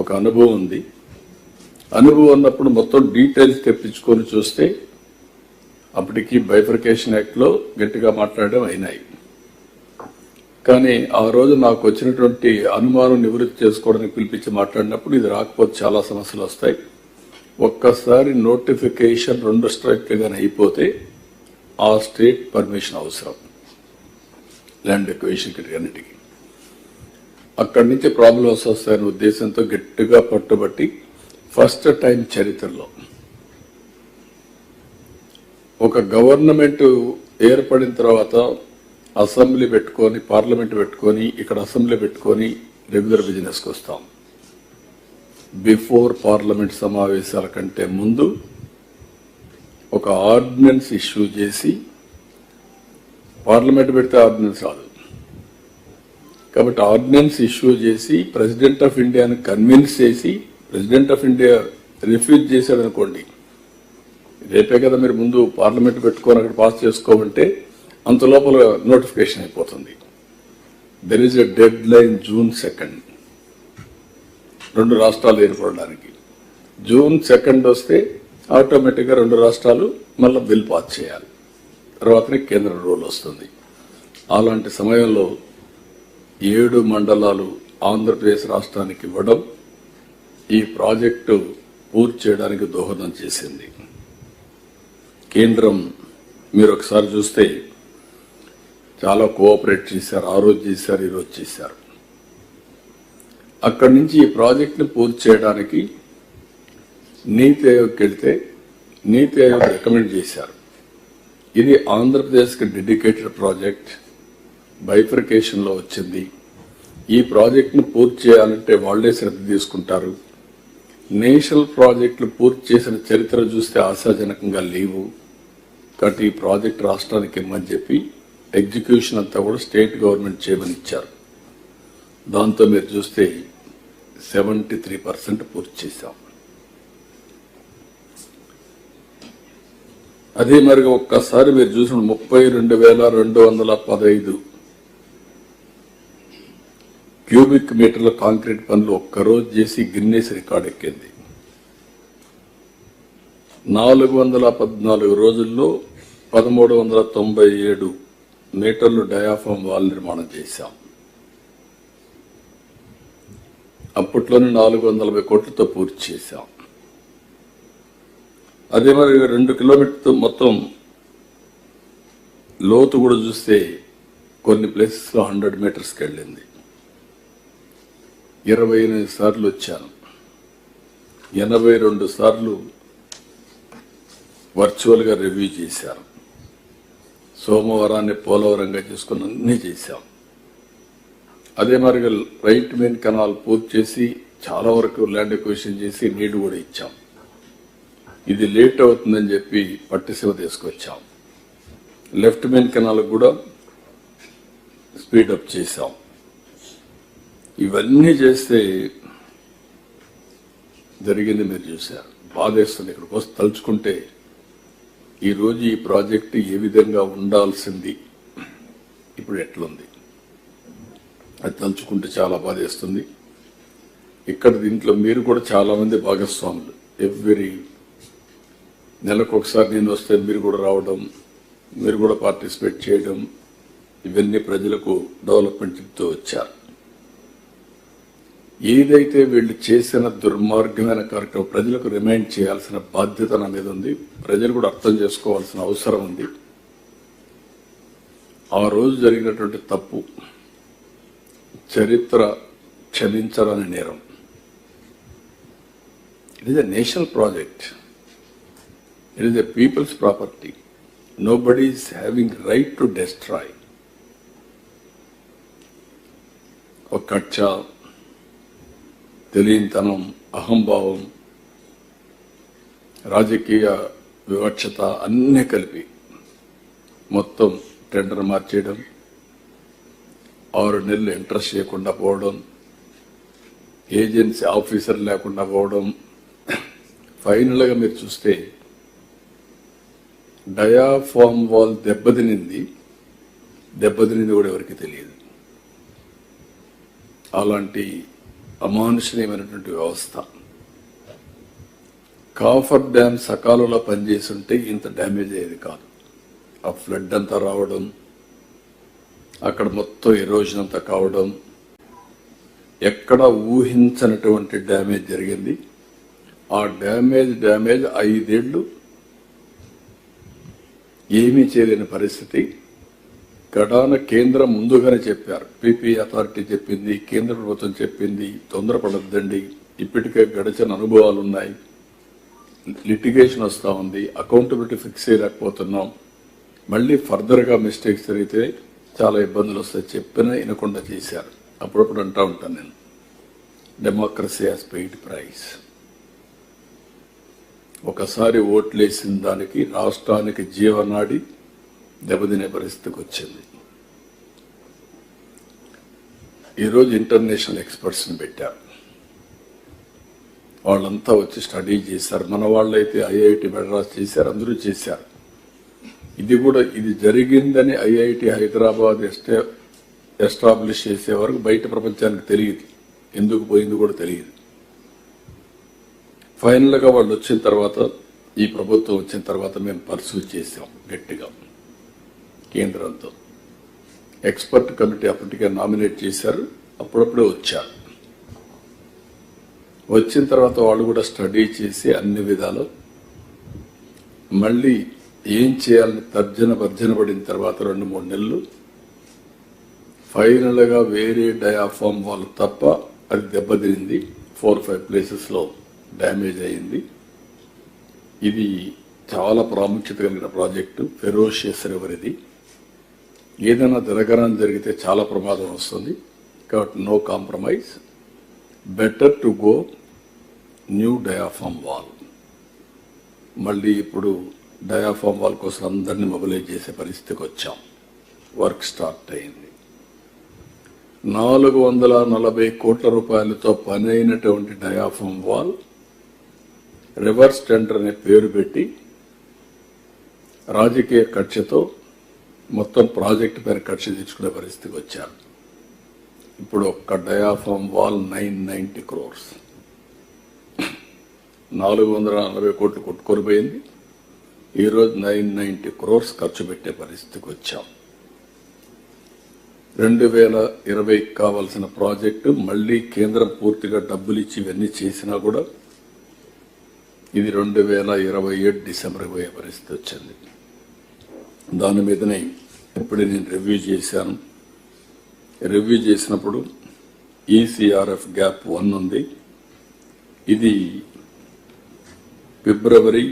ఒక అనుభవం ఉంది. అనుభవం ఉన్నప్పుడు మొత్తం డీటెయిల్స్ తెప్పించుకొని చూస్తే అప్పటికి బైఫర్కేషన్ యాక్ట్లో గట్టిగా మాట్లాడడం అయినాయి. కానీ ఆ రోజు నాకు వచ్చినటువంటి అనుమానం నివృత్తి చేసుకోవడానికి పిలిపించి మాట్లాడినప్పుడు ఇది రాకపోతే చాలా సమస్యలు వస్తాయి. ఒక్కసారి నోటిఫికేషన్ 2 స్ట్రైక్లుగానే అయిపోతే ఆ స్టేట్ పర్మిషన్ అవసరం ల్యాండ్ ఎక్విజిషన్ అన్నిటికీ. అక్కడి నుంచి ప్రాబ్లమ్స్ వస్తాయనే ఉద్దేశంతో గట్టిగా పట్టుబట్టి ఫస్ట్ టైం చరిత్రలో ఒక గవర్నమెంట్ ఏర్పడిన తర్వాత అసెంబ్లీ పెట్టుకొని పార్లమెంట్ పెట్టుకొని ఇక్కడ అసెంబ్లీ పెట్టుకొని రెగ్యులర్ బిజినెస్కి వస్తాం. బిఫోర్ పార్లమెంట్ సమావేశాల కంటే ముందు ఒక ఆర్డినెన్స్ ఇష్యూ చేసి పార్లమెంట్ పెడితే ఆర్డినెన్స్ రాదు కాబట్టి ఆర్డినెన్స్ ఇష్యూ చేసి ప్రెసిడెంట్ ఆఫ్ ఇండియాను కన్విన్స్ చేసి ప్రెసిడెంట్ ఆఫ్ ఇండియా రిఫ్యూజ్ చేశాడు అనుకోండి, రేపే కదా మీరు ముందు పార్లమెంట్ పెట్టుకొని అక్కడ పాస్ చేసుకోమంటే అంత లోపల నోటిఫికేషన్ అయిపోతుంది. There is a dead line June 2 2 రాష్ట్రాలు ఏర్పడడానికి. June 2 వస్తే ఆటోమేటిక్గా 2 రాష్ట్రాలు మళ్ళీ బిల్ పాస్ చేయాలి, తర్వాతనే కేంద్ర రూల్ వస్తుంది. అలాంటి సమయంలో 7 మండలాలు ఆంధ్రప్రదేశ్ రాష్ట్రానికి ఇవ్వడం ఈ ప్రాజెక్టు పూర్తి చేయడానికి దోహదం చేసింది. కేంద్రం మీరు ఒకసారి చూస్తే చాలా కోఆపరేట్ చేశారు. ఆ రోజు చేశారు, ఈ రోజు చేశారు. అక్కడి నుంచి ఈ ప్రాజెక్టును పూర్తి చేయడానికి నీతి ఆయోగ్కి వెళ్తే నీతి ఆయోగ్ రికమెండ్ చేశారు. ఇది ఆంధ్రప్రదేశ్కి డెడికేటెడ్ ప్రాజెక్ట్, బైఫర్కేషన్లో వచ్చింది. ఈ ప్రాజెక్టును పూర్తి చేయాలంటే వాళ్లే శ్రద్ధ తీసుకుంటారు. నేషనల్ ప్రాజెక్టులు పూర్తి చేసిన చరిత్ర చూస్తే ఆశాజనకంగా లేవు కాబట్టి ఈ ప్రాజెక్ట్ రాష్ట్రానికి ఇమ్మని చెప్పి ఎగ్జిక్యూషన్ అంతా కూడా స్టేట్ గవర్నమెంట్ చేయమని ఇచ్చారు. దాంతో మీరు చూస్తే 73% పూర్తి చేశాం. అదే మరి ఒక్కసారి మీరు చూసిన 32,215 క్యూబిక్ మీటర్ల కాంక్రీట్ పనులు ఒక్కరోజు చేసి గిన్నెస్ రికార్డ్ ఎక్కింది. 414 రోజుల్లో 1397 మీటర్లు డయాఫామ్ వాల్ నిర్మాణం చేశాం. అప్పట్లోనే 440 కోట్లతో పూర్తి చేశాం. అదే మరి 2 కిలోమీటర్తో మొత్తం లోతు కూడా చూస్తే కొన్ని ప్లేసెస్లో 100 మీటర్స్కి వెళ్ళింది. 28 సార్లు వచ్చాను, 82 సార్లు వర్చువల్గా రివ్యూ చేశారు. సోమవారాన్ని పోలవరంగా చేసుకుని అన్నీ చేశాం. అదే మరి రైట్ మెయిన్ కెనాల్ పూర్తి చేసి చాలా వరకు ల్యాండ్ ఎక్విజిషన్ చేసి నీళ్లు కూడా ఇచ్చాం. ఇది లేట్ అవుతుందని చెప్పి పట్టిసీమ తీసుకొచ్చాం. లెఫ్ట్ మెయిన్ కెనాల్ కూడా స్పీడప్ చేశాం. ఇవన్నీ చేస్తే జరిగింది మీరు చూశారు. బాధేస్తుంది. ఇక్కడికి వస్తే తలుచుకుంటే ఈరోజు ఈ ప్రాజెక్టు ఏ విధంగా ఉండాల్సింది ఇప్పుడు ఎట్లుంది అది తలుచుకుంటే చాలా బాధేస్తుంది. ఇక్కడ దీంట్లో మీరు కూడా చాలా మంది భాగస్వాములు. ఎవ్రీ నెలకు ఒకసారి నేను వస్తే మీరు కూడా రావడం, మీరు కూడా పార్టిసిపేట్ చేయడం, ఇవన్నీ ప్రజలకు డెవలప్మెంట్తో వచ్చారు. ఏదైతే వీళ్ళు చేసిన దుర్మార్గమైన కార్యక్రమం ప్రజలకు రిమైండ్ చేయాల్సిన బాధ్యత నా మీద ఉంది. ప్రజలు కూడా అర్థం చేసుకోవాల్సిన అవసరం ఉంది. ఆ రోజు జరిగినటువంటి తప్పు చరిత్ర క్షమించరాని నేరం. It is a national project, it is a peoples property. Nobody is having right to destroy. ఒక కక్ష, తెలియనితనం, అహంభావం, రాజకీయ వివక్షత అన్నీ కలిపి మొత్తం టెండర్ మార్చేయడం, 6 నెలలు ఇంట్రెస్ట్ చేయకుండా పోవడం, ఏజెన్సీ ఆఫీసర్ లేకుండా పోవడం. ఫైనల్గా మీరు చూస్తే డయాఫామ్ వాల్ దెబ్బతినింది కూడా ఎవరికి తెలియదు. అలాంటి అమానుషణీయమైనటువంటి వ్యవస్థ. కాఫర్ డ్యామ్ సకాలంలో పనిచేస్తుంటే ఇంత డ్యామేజ్ అయ్యేది కాదు. ఆ ఫ్లడ్ అంతా రావడం, అక్కడ మొత్తం ఎరోజన్ అంతా కావడం, ఎక్కడ ఊహించనటువంటి డ్యామేజ్ జరిగింది. ఆ డ్యామేజ్ 5 ఏళ్లు ఏమీ చేయలేని పరిస్థితి. గడాన కేంద్రం ముందుగానే చెప్పారు, పీపీ అథారిటీ చెప్పింది, కేంద్ర ప్రభుత్వం చెప్పింది, తొందరపడద్దండి, ఇప్పటికే గడిచిన అనుభవాలు ఉన్నాయి, లిటిగేషన్ వస్తూ ఉంది, అకౌంటబిలిటీ ఫిక్స్ చేయలేకపోతున్నాం, మళ్ళీ ఫర్దర్గా మిస్టేక్స్ జరిగితే చాలా ఇబ్బందులు వస్తాయి చెప్పినా వినకుండా చేశారు. అప్పుడప్పుడు అంటూ ఉంటాను నేను, డెమోక్రసీ హాస్ పెయిడ్ ప్రైస్. ఒకసారి ఓట్లేసిన దానికి రాష్ట్రానికి జీవనాడి దెబ్బతినే పరిస్థితికి వచ్చింది. ఈరోజు ఇంటర్నేషనల్ ఎక్స్పర్ట్స్ని పెట్టారు, వాళ్ళంతా వచ్చి స్టడీ చేశారు. మన వాళ్ళైతే ఐఐటి మెడ్రాస్ చేశారు, అందరూ చేశారు. ఇది జరిగిందని ఐఐటి హైదరాబాద్ ఎస్టాబ్లిష్ చేసే వరకు బయట ప్రపంచానికి తెలియదు, ఎందుకు పోయింది కూడా తెలియదు. ఫైనల్గా వాళ్ళు వచ్చిన తర్వాత, ఈ ప్రభుత్వం వచ్చిన తర్వాత మేము పర్సూ చేసాం గట్టిగా కేంద్రంతో. ఎక్స్పర్ట్ కమిటీ అప్పటికే నామినేట్ చేశారు, అప్పుడప్పుడే వచ్చారు. వచ్చిన తర్వాత వాళ్ళు కూడా స్టడీ చేసి అన్ని విధాలు మళ్ళీ ఏం చేయాలని భర్జన పడిన తర్వాత 2-3 నెలలు ఫైనల్గా వేరే డయాఫామ్ వాళ్ళు తప్ప అది దెబ్బతింది. 4-5 ప్లేసెస్లో డ్యామేజ్ అయింది. ఇది చాలా ప్రాముఖ్యత కలిగిన ప్రాజెక్టు, ఫెరోషియస్ రివర్. ఇది ఏదైనా జరిగితే చాలా ప్రమాదం వస్తుంది. కాబట్టి no compromise, better to go new diaphragm wall. మళ్ళీ ఇప్పుడు డయాఫామ్ వాల్ కోసం అందరినీ మొబిలైజ్ చేసే పరిస్థితికి వచ్చాం. వర్క్ స్టార్ట్ అయింది. 440 కోట్ల రూపాయలతో పని అయినటువంటి డయాఫామ్ వాల్ రివర్స్ టెండర్ అనే పేరు పెట్టి రాజకీయ కక్షతో మొత్తం ప్రాజెక్టు పైన కక్ష తెచ్చుకునే పరిస్థితికి వచ్చారు. ఇప్పుడు ఒక్క డయాఫామ్ వాల్ 990 crores, 440 కోట్లు కొట్టుకొని పోయింది. ఈరోజు 990 crores ఖర్చు పెట్టే పరిస్థితికి వచ్చాం. 2020 కావాల్సిన ప్రాజెక్టు మళ్ళీ కేంద్రం పూర్తిగా డబ్బులు ఇచ్చి ఇవన్నీ చేసినా కూడా ఇది 2027 డిసెంబర్ పోయే పరిస్థితి వచ్చింది. దాని మీదనే ఇప్పుడు నేను రివ్యూ చేశాను. రివ్యూ చేసినప్పుడు ECRF గ్యాప్ 1 ఉంది. ఇది ఫిబ్రవరి